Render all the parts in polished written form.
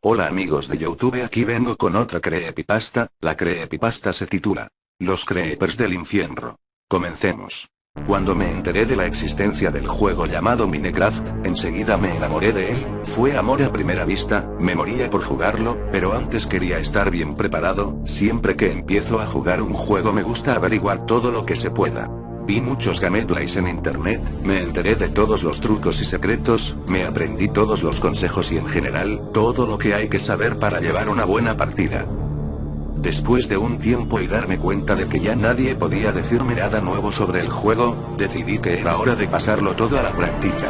Hola amigos de YouTube, aquí vengo con otra creepypasta. La creepypasta se titula Los Creepers del Infierno. Comencemos. Cuando me enteré de la existencia del juego llamado Minecraft, enseguida me enamoré de él. Fue amor a primera vista, me moría por jugarlo, pero antes quería estar bien preparado. Siempre que empiezo a jugar un juego me gusta averiguar todo lo que se pueda. Vi muchos gameplays en internet, me enteré de todos los trucos y secretos, me aprendí todos los consejos y en general, todo lo que hay que saber para llevar una buena partida. Después de un tiempo y darme cuenta de que ya nadie podía decirme nada nuevo sobre el juego, decidí que era hora de pasarlo todo a la práctica.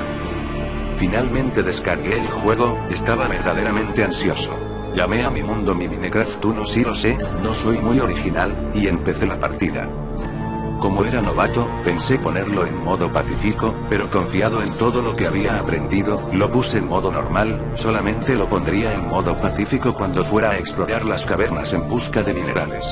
Finalmente descargué el juego, estaba verdaderamente ansioso. Llamé a mi mundo mi Minecraft 1, sí lo sé, no soy muy original, y empecé la partida. Como era novato, pensé ponerlo en modo pacífico, pero confiado en todo lo que había aprendido, lo puse en modo normal. Solamente lo pondría en modo pacífico cuando fuera a explorar las cavernas en busca de minerales.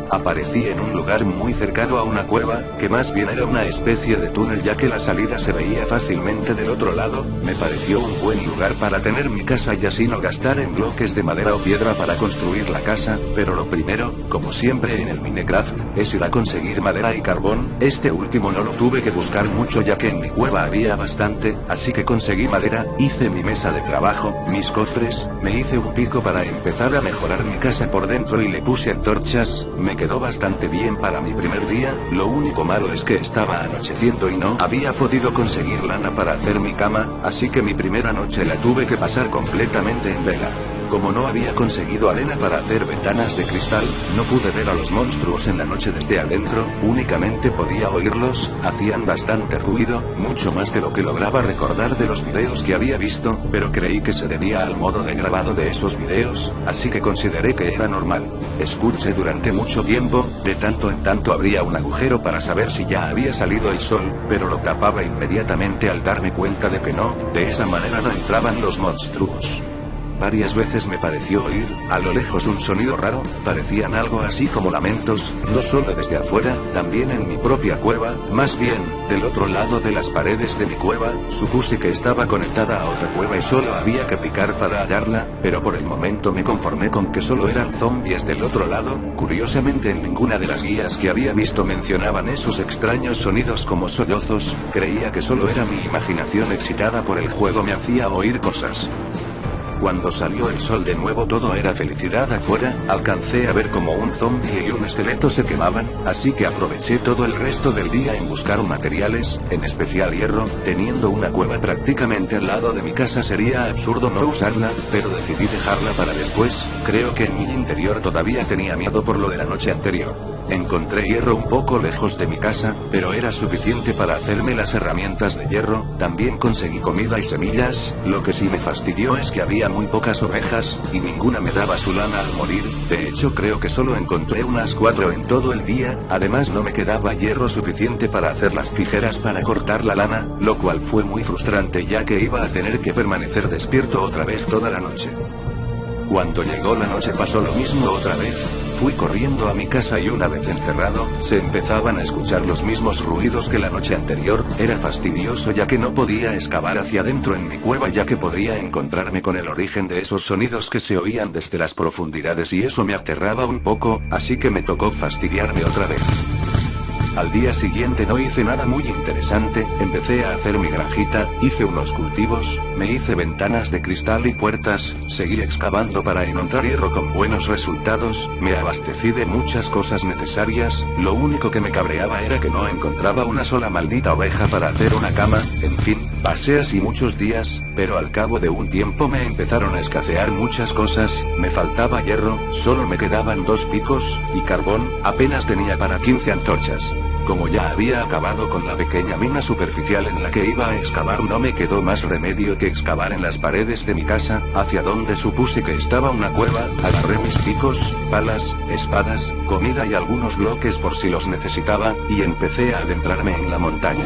Aparecí en un lugar muy cercano a una cueva, que más bien era una especie de túnel ya que la salida se veía fácilmente del otro lado. Me pareció un buen lugar para tener mi casa y así no gastar en bloques de madera o piedra para construir la casa, pero lo primero, como siempre en el Minecraft, es ir a conseguir madera y carbón. Este último no lo tuve que buscar mucho ya que en mi cueva había bastante, así que conseguí madera, hice mi mesa de trabajo, mis cofres, me hice un pico para empezar a mejorar mi casa por dentro y le puse antorchas. Me quedó bastante bien para mi primer día, lo único malo es que estaba anocheciendo y no había podido conseguir lana para hacer mi cama, así que mi primera noche la tuve que pasar completamente en vela. Como no había conseguido arena para hacer ventanas de cristal, no pude ver a los monstruos en la noche desde adentro, únicamente podía oírlos, hacían bastante ruido, mucho más de lo que lograba recordar de los videos que había visto, pero creí que se debía al modo de grabado de esos videos, así que consideré que era normal. Escuché durante mucho tiempo, de tanto en tanto abría un agujero para saber si ya había salido el sol, pero lo tapaba inmediatamente al darme cuenta de que no, de esa manera no entraban los monstruos. Varias veces me pareció oír, a lo lejos un sonido raro, parecían algo así como lamentos, no solo desde afuera, también en mi propia cueva, más bien, del otro lado de las paredes de mi cueva. Supuse que estaba conectada a otra cueva y solo había que picar para hallarla, pero por el momento me conformé con que solo eran zombies del otro lado. Curiosamente en ninguna de las guías que había visto mencionaban esos extraños sonidos como sollozos. Creía que solo era mi imaginación excitada por el juego me hacía oír cosas. Cuando salió el sol de nuevo todo era felicidad afuera, alcancé a ver como un zombie y un esqueleto se quemaban, así que aproveché todo el resto del día en buscar materiales, en especial hierro. Teniendo una cueva prácticamente al lado de mi casa sería absurdo no usarla, pero decidí dejarla para después. Creo que en mi interior todavía tenía miedo por lo de la noche anterior. Encontré hierro un poco lejos de mi casa, pero era suficiente para hacerme las herramientas de hierro. También conseguí comida y semillas. Lo que sí me fastidió es que había muy pocas ovejas, y ninguna me daba su lana al morir. De hecho creo que solo encontré unas 4 en todo el día. Además no me quedaba hierro suficiente para hacer las tijeras para cortar la lana, lo cual fue muy frustrante ya que iba a tener que permanecer despierto otra vez toda la noche. Cuando llegó la noche pasó lo mismo otra vez. Fui corriendo a mi casa y una vez encerrado, se empezaban a escuchar los mismos ruidos que la noche anterior. Era fastidioso ya que no podía excavar hacia adentro en mi cueva ya que podría encontrarme con el origen de esos sonidos que se oían desde las profundidades y eso me aterraba un poco, así que me tocó fastidiarme otra vez. Al día siguiente no hice nada muy interesante, empecé a hacer mi granjita, hice unos cultivos, me hice ventanas de cristal y puertas, seguí excavando para encontrar hierro con buenos resultados, me abastecí de muchas cosas necesarias. Lo único que me cabreaba era que no encontraba una sola maldita oveja para hacer una cama. En fin, pasé así muchos días, pero al cabo de un tiempo me empezaron a escasear muchas cosas, me faltaba hierro, solo me quedaban 2 picos, y carbón, apenas tenía para 15 antorchas. Como ya había acabado con la pequeña mina superficial en la que iba a excavar, no me quedó más remedio que excavar en las paredes de mi casa, hacia donde supuse que estaba una cueva. Agarré mis picos, palas, espadas, comida y algunos bloques por si los necesitaba, y empecé a adentrarme en la montaña.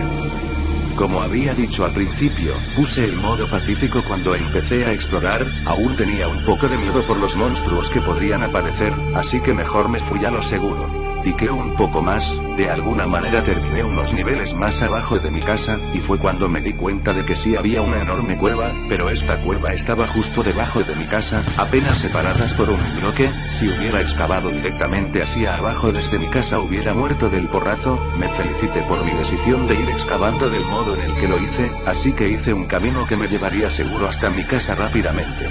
Como había dicho al principio, puse el modo pacífico cuando empecé a explorar. Aún tenía un poco de miedo por los monstruos que podrían aparecer, así que mejor me fui a lo seguro. Piqué un poco más, de alguna manera terminé unos niveles más abajo de mi casa, y fue cuando me di cuenta de que sí había una enorme cueva, pero esta cueva estaba justo debajo de mi casa, apenas separadas por un bloque. Si hubiera excavado directamente hacia abajo desde mi casa hubiera muerto del porrazo. Me felicité por mi decisión de ir excavando del modo en el que lo hice, así que hice un camino que me llevaría seguro hasta mi casa rápidamente.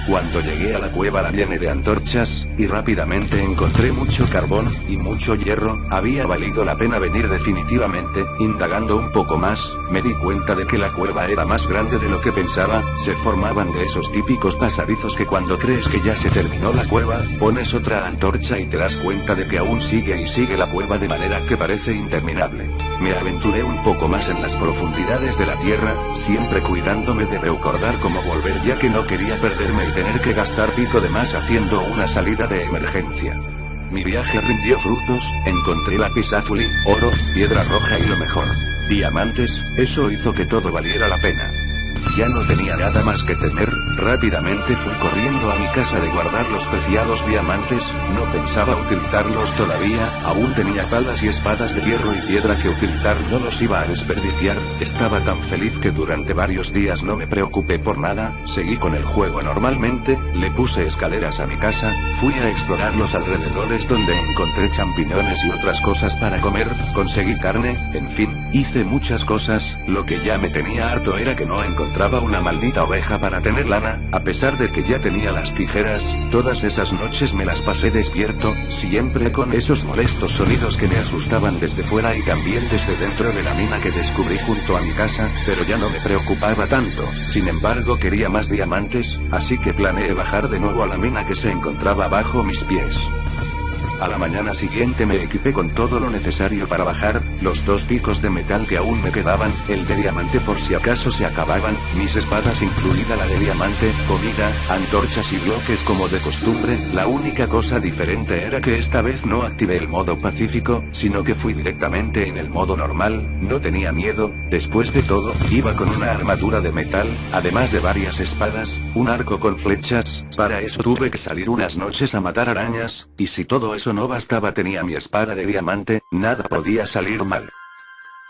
Cuando llegué a la cueva la llené de antorchas, y rápidamente encontré mucho carbón, y mucho hierro. Había valido la pena venir definitivamente. Indagando un poco más, me di cuenta de que la cueva era más grande de lo que pensaba. Se formaban de esos típicos pasadizos que cuando crees que ya se terminó la cueva, pones otra antorcha y te das cuenta de que aún sigue y sigue la cueva de manera que parece interminable. Me aventuré un poco más en las profundidades de la tierra, siempre cuidándome de recordar cómo volver ya que no quería perderme y tener que gastar pico de más haciendo una salida de emergencia. Mi viaje rindió frutos, encontré lapislázuli, oro, piedra roja y lo mejor, diamantes. Eso hizo que todo valiera la pena. Ya no tenía nada más que temer. Rápidamente fui corriendo a mi casa de guardar los preciados diamantes. No pensaba utilizarlos todavía, aún tenía palas y espadas de hierro y piedra que utilizar, no los iba a desperdiciar. Estaba tan feliz que durante varios días no me preocupé por nada, seguí con el juego normalmente. Le puse escaleras a mi casa, fui a explorar los alrededores donde encontré champiñones y otras cosas para comer, conseguí carne, en fin, hice muchas cosas. Lo que ya me tenía harto era que no encontraba una maldita oveja para tener lana, a pesar de que ya tenía las tijeras. Todas esas noches me las pasé despierto, siempre con esos molestos sonidos que me asustaban desde fuera y también desde dentro de la mina que descubrí junto a mi casa, pero ya no me preocupaba tanto. Sin embargo quería más diamantes, así que planeé bajar de nuevo a la mina que se encontraba bajo mis pies. A la mañana siguiente me equipé con todo lo necesario para bajar, los 2 picos de metal que aún me quedaban, el de diamante por si acaso se acababan, mis espadas incluida la de diamante, comida, antorchas y bloques como de costumbre. La única cosa diferente era que esta vez no activé el modo pacífico, sino que fui directamente en el modo normal. No tenía miedo, después de todo, iba con una armadura de metal, además de varias espadas, un arco con flechas. Para eso tuve que salir unas noches a matar arañas, y si todo eso no bastaba tenía mi espada de diamante, nada podía salir mal.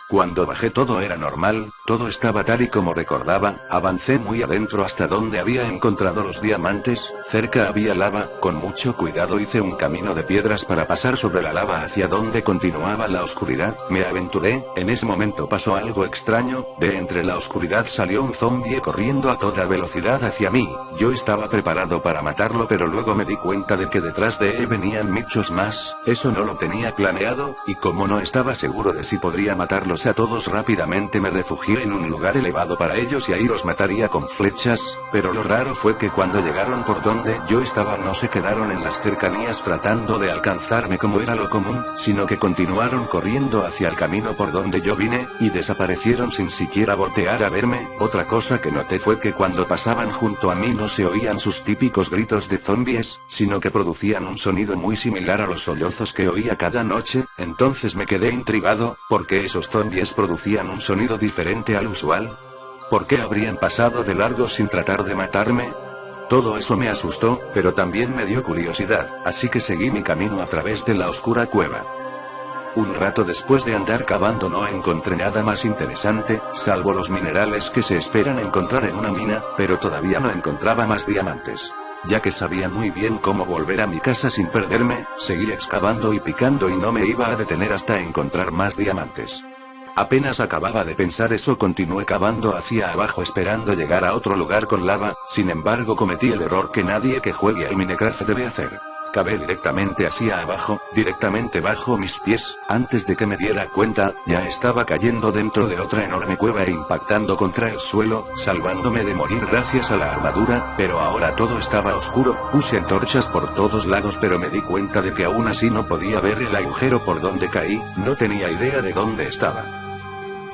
Cuando bajé todo era normal, todo estaba tal y como recordaba. Avancé muy adentro hasta donde había encontrado los diamantes, cerca había lava. Con mucho cuidado hice un camino de piedras para pasar sobre la lava hacia donde continuaba la oscuridad. Me aventuré, en ese momento pasó algo extraño, de entre la oscuridad salió un zombie corriendo a toda velocidad hacia mí. Yo estaba preparado para matarlo, pero luego me di cuenta de que detrás de él venían muchos más. Eso no lo tenía planeado, y como no estaba seguro de si podría matarlos a todos, rápidamente me refugié en un lugar elevado para ellos y ahí los mataría con flechas. Pero lo raro fue que cuando llegaron por donde yo estaba no se quedaron en las cercanías tratando de alcanzarme como era lo común, sino que continuaron corriendo hacia el camino por donde yo vine, y desaparecieron sin siquiera voltear a verme. Otra cosa que noté fue que cuando pasaban junto a mí no se oían sus típicos gritos de zombies, sino que producían un sonido muy similar a los sollozos que oía cada noche. Entonces me quedé intrigado, porque esos zombies producían un sonido diferente al usual. ¿Por qué habrían pasado de largo sin tratar de matarme? Todo eso me asustó, pero también me dio curiosidad, así que seguí mi camino a través de la oscura cueva. Un rato después de andar cavando no encontré nada más interesante, salvo los minerales que se esperan encontrar en una mina, pero todavía no encontraba más diamantes. Ya que sabía muy bien cómo volver a mi casa sin perderme, seguí excavando y picando y no me iba a detener hasta encontrar más diamantes. Apenas acababa de pensar eso continué cavando hacia abajo esperando llegar a otro lugar con lava. Sin embargo cometí el error que nadie que juegue al Minecraft debe hacer. Cavé directamente hacia abajo, directamente bajo mis pies. Antes de que me diera cuenta, ya estaba cayendo dentro de otra enorme cueva e impactando contra el suelo, salvándome de morir gracias a la armadura, pero ahora todo estaba oscuro. Puse antorchas por todos lados pero me di cuenta de que aún así no podía ver el agujero por donde caí, no tenía idea de dónde estaba.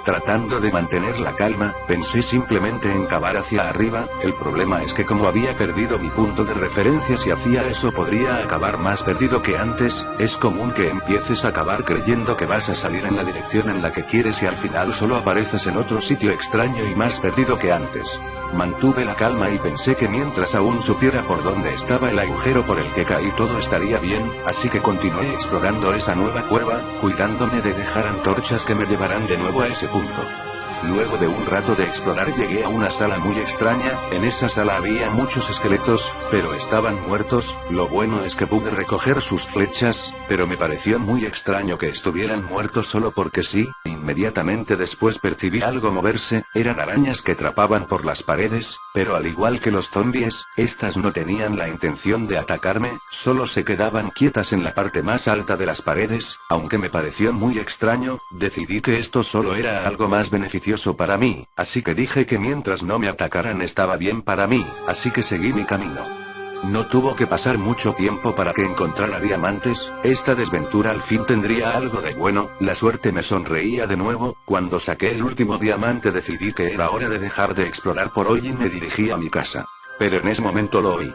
Tratando de mantener la calma, pensé simplemente en cavar hacia arriba. El problema es que como había perdido mi punto de referencia, si hacía eso podría acabar más perdido que antes. Es común que empieces a cavar creyendo que vas a salir en la dirección en la que quieres y al final solo apareces en otro sitio extraño y más perdido que antes. Mantuve la calma y pensé que mientras aún supiera por dónde estaba el agujero por el que caí todo estaría bien, así que continué explorando esa nueva cueva, cuidándome de dejar antorchas que me llevarán de nuevo a ese punto. Luego de un rato de explorar llegué a una sala muy extraña. En esa sala había muchos esqueletos, pero estaban muertos. Lo bueno es que pude recoger sus flechas, pero me pareció muy extraño que estuvieran muertos solo porque sí. Inmediatamente después percibí algo moverse. Eran arañas que trapaban por las paredes, pero al igual que los zombies, estas no tenían la intención de atacarme, solo se quedaban quietas en la parte más alta de las paredes. Aunque me pareció muy extraño, decidí que esto solo era algo más beneficioso para mí, así que dije que mientras no me atacaran estaba bien para mí, así que seguí mi camino. No tuvo que pasar mucho tiempo para que encontrara diamantes. Esta desventura al fin tendría algo de bueno. La suerte me sonreía de nuevo. Cuando saqué el último diamante decidí que era hora de dejar de explorar por hoy y me dirigí a mi casa. Pero en ese momento lo oí.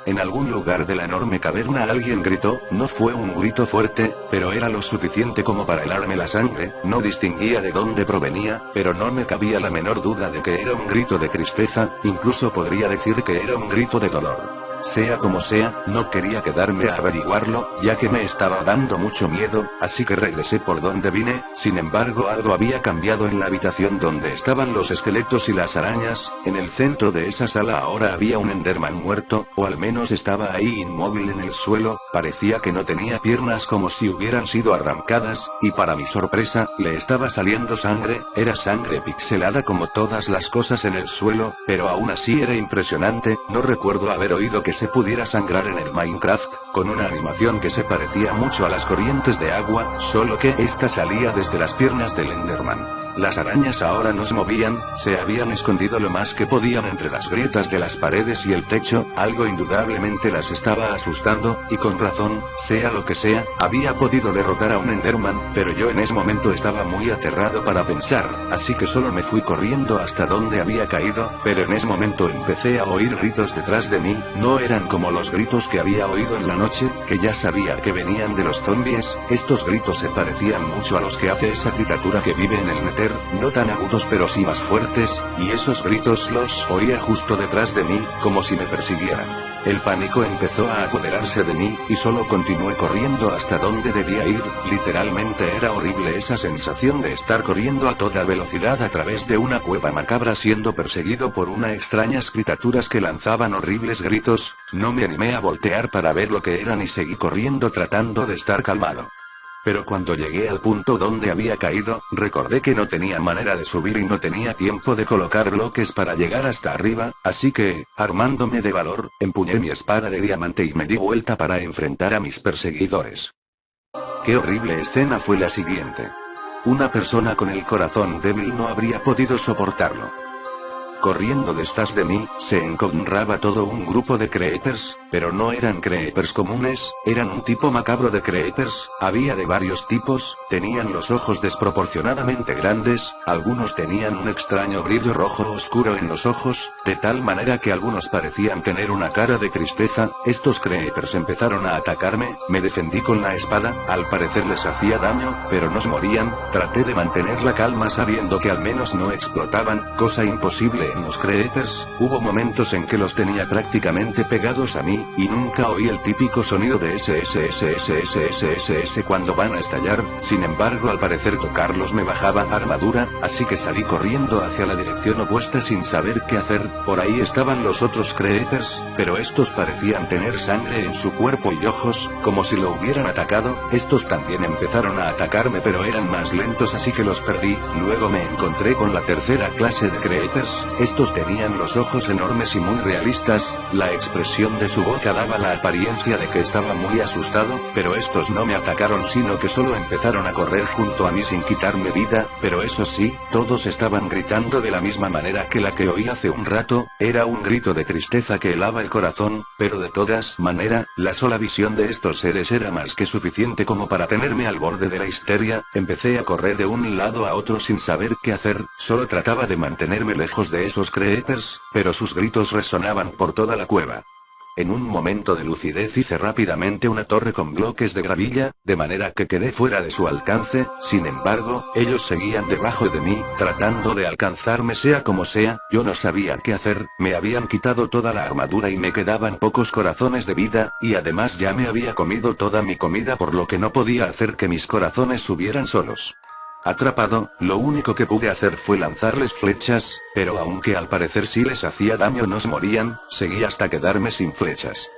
En algún lugar de la enorme caverna alguien gritó. No fue un grito fuerte, pero era lo suficiente como para helarme la sangre. No distinguía de dónde provenía, pero no me cabía la menor duda de que era un grito de tristeza, incluso podría decir que era un grito de dolor. Sea como sea, no quería quedarme a averiguarlo, ya que me estaba dando mucho miedo, así que regresé por donde vine. Sin embargo, algo había cambiado en la habitación donde estaban los esqueletos y las arañas. En el centro de esa sala ahora había un Enderman muerto, o al menos estaba ahí inmóvil en el suelo. Parecía que no tenía piernas, como si hubieran sido arrancadas, y para mi sorpresa, le estaba saliendo sangre. Era sangre pixelada como todas las cosas en el suelo, pero aún así era impresionante. No recuerdo haber oído que se pudiera sangrar en el Minecraft, con una animación que se parecía mucho a las corrientes de agua, solo que esta salía desde las piernas del Enderman. Las arañas ahora no se movían, se habían escondido lo más que podían entre las grietas de las paredes y el techo. Algo indudablemente las estaba asustando, y con razón. Sea lo que sea, había podido derrotar a un Enderman, pero yo en ese momento estaba muy aterrado para pensar, así que solo me fui corriendo hasta donde había caído. Pero en ese momento empecé a oír gritos detrás de mí. No eran como los gritos que había oído en la noche, que ya sabía que venían de los zombies. Estos gritos se parecían mucho a los que hace esa criatura que vive en el Nether, no tan agudos pero sí más fuertes, y esos gritos los oía justo detrás de mí, como si me persiguieran. El pánico empezó a apoderarse de mí, y solo continué corriendo hasta donde debía ir. Literalmente era horrible esa sensación de estar corriendo a toda velocidad a través de una cueva macabra siendo perseguido por unas extrañas criaturas que lanzaban horribles gritos. No me animé a voltear para ver lo que eran y seguí corriendo tratando de estar calmado. Pero cuando llegué al punto donde había caído, recordé que no tenía manera de subir y no tenía tiempo de colocar bloques para llegar hasta arriba, así que, armándome de valor, empuñé mi espada de diamante y me di vuelta para enfrentar a mis perseguidores. Qué horrible escena fue la siguiente. Una persona con el corazón débil no habría podido soportarlo. Corriendo detrás de mí, se encontraba todo un grupo de creepers, pero no eran creepers comunes, eran un tipo macabro de creepers. Había de varios tipos, tenían los ojos desproporcionadamente grandes, algunos tenían un extraño brillo rojo oscuro en los ojos, de tal manera que algunos parecían tener una cara de tristeza. Estos creepers empezaron a atacarme, me defendí con la espada, al parecer les hacía daño, pero no morían. Traté de mantener la calma sabiendo que al menos no explotaban, cosa imposible en los creepers. Hubo momentos en que los tenía prácticamente pegados a mí, y nunca oí el típico sonido de SSSSSSSS cuando van a estallar. Sin embargo, al parecer tocarlos me bajaba armadura, así que salí corriendo hacia la dirección opuesta sin saber qué hacer. Por ahí estaban los otros creepers, pero estos parecían tener sangre en su cuerpo y ojos, como si lo hubieran atacado. Estos también empezaron a atacarme pero eran más lentos, así que los perdí. Luego me encontré con la tercera clase de creepers. Estos tenían los ojos enormes y muy realistas, la expresión de su boca daba la apariencia de que estaba muy asustado, pero estos no me atacaron sino que solo empezaron a correr junto a mí sin quitarme vida, pero eso sí, todos estaban gritando de la misma manera que la que oí hace un rato, era un grito de tristeza que helaba el corazón, pero de todas maneras, la sola visión de estos seres era más que suficiente como para tenerme al borde de la histeria. Empecé a correr de un lado a otro sin saber qué hacer, solo trataba de mantenerme lejos de esos creepers, pero sus gritos resonaban por toda la cueva. En un momento de lucidez hice rápidamente una torre con bloques de gravilla, de manera que quedé fuera de su alcance. Sin embargo, ellos seguían debajo de mí, tratando de alcanzarme sea como sea. Yo no sabía qué hacer, me habían quitado toda la armadura y me quedaban pocos corazones de vida, y además ya me había comido toda mi comida por lo que no podía hacer que mis corazones subieran solos. Atrapado, lo único que pude hacer fue lanzarles flechas, pero aunque al parecer sí les hacía daño no se morían, seguí hasta quedarme sin flechas.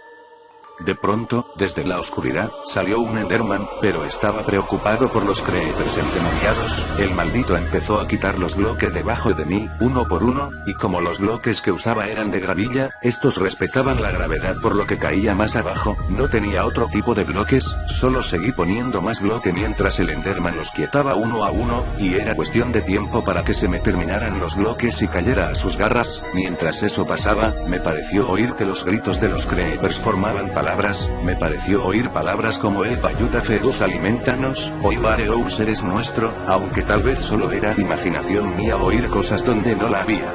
De pronto, desde la oscuridad, salió un Enderman, pero estaba preocupado por los creepers endemoniados. El maldito empezó a quitar los bloques debajo de mí, uno por uno, y como los bloques que usaba eran de gravilla, estos respetaban la gravedad por lo que caía más abajo. No tenía otro tipo de bloques, solo seguí poniendo más bloque mientras el Enderman los quietaba uno a uno, y era cuestión de tiempo para que se me terminaran los bloques y cayera a sus garras. Mientras eso pasaba, me pareció oír que los gritos de los creepers formaban me pareció oír palabras como el Payuta Feus alimentanos, o Ibareous eres nuestro, aunque tal vez solo era imaginación mía oír cosas donde no la había.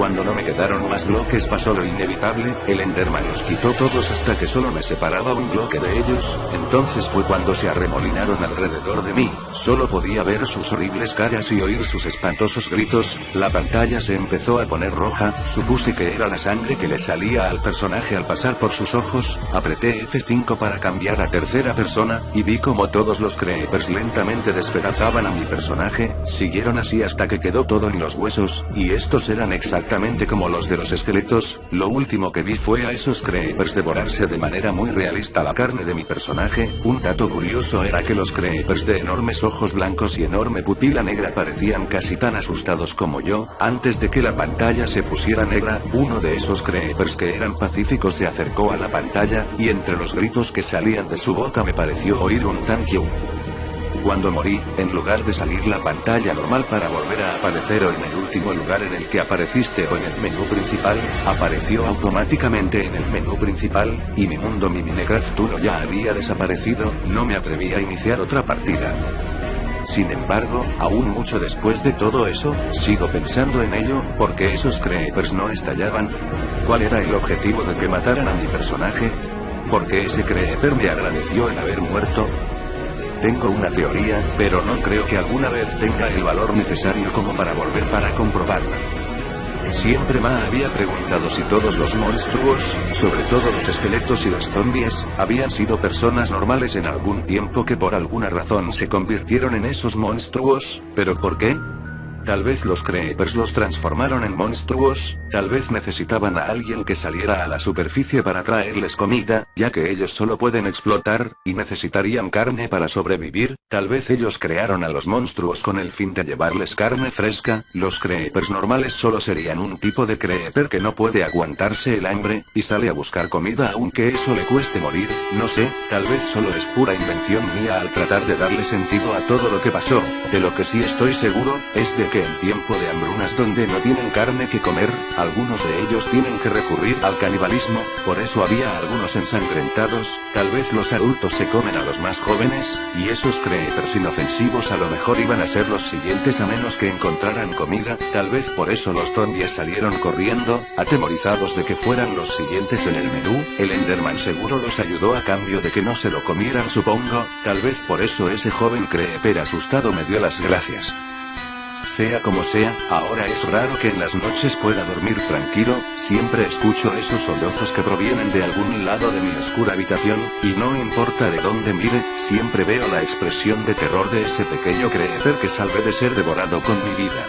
Cuando no me quedaron más bloques pasó lo inevitable, el Enderman los quitó todos hasta que solo me separaba un bloque de ellos. Entonces fue cuando se arremolinaron alrededor de mí, solo podía ver sus horribles caras y oír sus espantosos gritos. La pantalla se empezó a poner roja, supuse que era la sangre que le salía al personaje al pasar por sus ojos. Apreté F5 para cambiar a tercera persona, y vi como todos los creepers lentamente despedazaban a mi personaje. Siguieron así hasta que quedó todo en los huesos, y estos eran exactamente como los de los esqueletos. Lo último que vi fue a esos creepers devorarse de manera muy realista la carne de mi personaje. Un dato curioso era que los creepers de enormes ojos blancos y enorme pupila negra parecían casi tan asustados como yo. Antes de que la pantalla se pusiera negra, uno de esos creepers que eran pacíficos se acercó a la pantalla, y entre los gritos que salían de su boca me pareció oír un thank you. Cuando morí, en lugar de salir la pantalla normal para volver a aparecer o en el último lugar en el que apareciste o en el menú principal, apareció automáticamente en el menú principal, y mi mundo mi Minecraft 1 ya había desaparecido. No me atreví a iniciar otra partida. Sin embargo, aún mucho después de todo eso, sigo pensando en ello, porque esos creepers no estallaban. ¿Cuál era el objetivo de que mataran a mi personaje? ¿Por qué ese creeper me agradeció el haber muerto? Tengo una teoría, pero no creo que alguna vez tenga el valor necesario como para volver para comprobarla. Siempre me había preguntado si todos los monstruos, sobre todo los esqueletos y los zombies, habían sido personas normales en algún tiempo que por alguna razón se convirtieron en esos monstruos, pero ¿por qué? Tal vez los creepers los transformaron en monstruos, tal vez necesitaban a alguien que saliera a la superficie para traerles comida, ya que ellos solo pueden explotar, y necesitarían carne para sobrevivir. Tal vez ellos crearon a los monstruos con el fin de llevarles carne fresca. Los creepers normales solo serían un tipo de creeper que no puede aguantarse el hambre, y sale a buscar comida aunque eso le cueste morir. No sé, tal vez solo es pura invención mía al tratar de darle sentido a todo lo que pasó. De lo que sí estoy seguro, es de que en tiempo de hambrunas donde no tienen carne que comer, algunos de ellos tienen que recurrir al canibalismo. Por eso había algunos ensangrentados. Tal vez los adultos se comen a los más jóvenes, y esos creepers inofensivos a lo mejor iban a ser los siguientes a menos que encontraran comida. Tal vez por eso los zombies salieron corriendo, atemorizados de que fueran los siguientes en el menú. El Enderman seguro los ayudó a cambio de que no se lo comieran, supongo. Tal vez por eso ese joven creeper asustado me dio las gracias. Sea como sea, ahora es raro que en las noches pueda dormir tranquilo. Siempre escucho esos sollozos que provienen de algún lado de mi oscura habitación, y no importa de dónde mire, siempre veo la expresión de terror de ese pequeño creeper que salvé de ser devorado con mi vida.